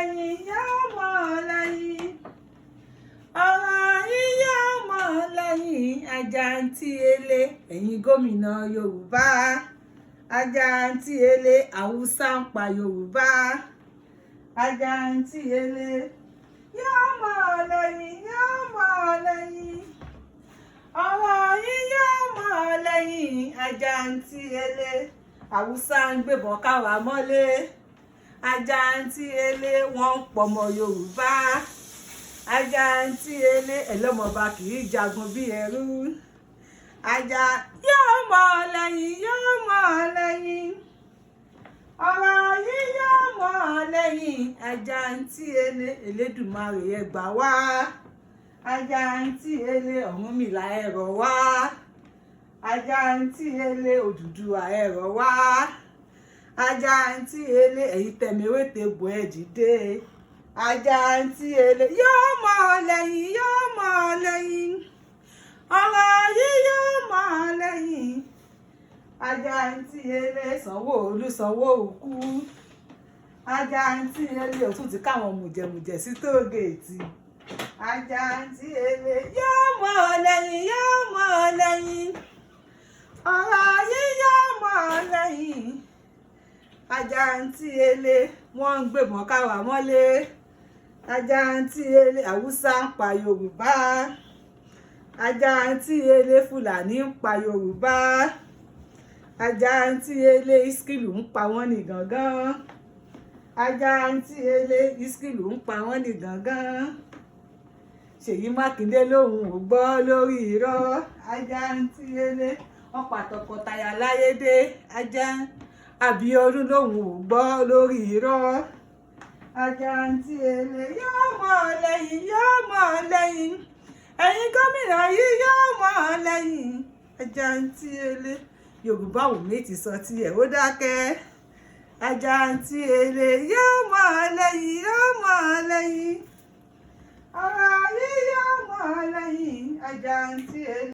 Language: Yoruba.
lẹ́yìn yóò mọ̀ lẹ́yìn ọ̀rọ̀ yín yóò mọ̀ lẹ́yìn Àjàntìrẹlẹ ẹ̀yin gómìnà Yorùbá Àjàntìrẹlẹ Haúsá ń pa Yorùbá Àjàntìrẹlẹ yóò mọ̀ lẹ́yìn ọ̀rọ̀ yín yóò mọ̀ lẹ́yìn Àjàntìrẹlẹ Haúsá ń gbébọn káwa mọ́lé Àjàntìrẹlẹ wọ́n ń pọmọ Yorùbá Àjàntìrẹlẹ ẹlẹ́mọba kì í jagun bí ẹrú yóò mọ̀ lẹ́yìn ọ̀rọ̀ yìí yóò mọ̀ lẹ́yìn Àjàntìrẹlẹ Elédùmarè ẹ gbà wá Àjàntìrẹlẹ Ọ̀rúnmìlà ẹ rọ̀ wá Àjàntìrẹlẹ Odùduwà ẹ rọ̀ wá Àjàntìrẹlẹ ẹ̀yin tẹ̀mẹ́wẹ́tẹ̀gbọ́ ẹ dìde Àjàntìrẹlẹ yóò mọ̀ lẹ́yìn ọ̀rọ̀ yìí yóò mọ̀ lẹ́yìn Àjàntìrẹlẹ Sanwó-Olú kú Àjàntìrẹlẹ òtún ti káwọn mùjẹ̀mùjẹ̀ sí tóògèètì Àjàntìrẹlẹ yóò mọ̀ lẹ́yìn ọ̀rọ̀ yìí yóò mọ̀ lẹ́yìn Àjàntìrẹlẹ wọ́n ń gbébọn káwa mọ́lé Àjàntìrẹlẹ Haúsá ń pa Yorùbá Àjàntìrẹlẹ Fúlàní ń pa Yorùbá Àjàntìrẹlẹ Ìskìlù ń pa wọ́n ní gangan Àjàntìrẹlẹ Ìskìlù ń pa wọ́n ní gangan Ṣèyí Mákindé lòun ò gbọ́ lórí irọ́ Àjàntìrẹlẹ wọ́n pa tọkọtaya láyédè Abíọ́dún lòun ò gbọ́ lórí irọ́ Àjàntìrẹlẹ yóò mọ̀ lẹ́yìn ẹ̀yin gómìnà yìí yóò mọ̀ lẹ́yìn Àjàntìrẹlẹ Yorùbá Wùmí ti sọ tiẹ̀ ó dákẹ́ Àjàntìrẹlẹ yóò mọ̀ lẹ́yìn ọ̀rọ̀ yìí yóò mọ̀ lẹ́yìn Àjàntìrẹlẹ.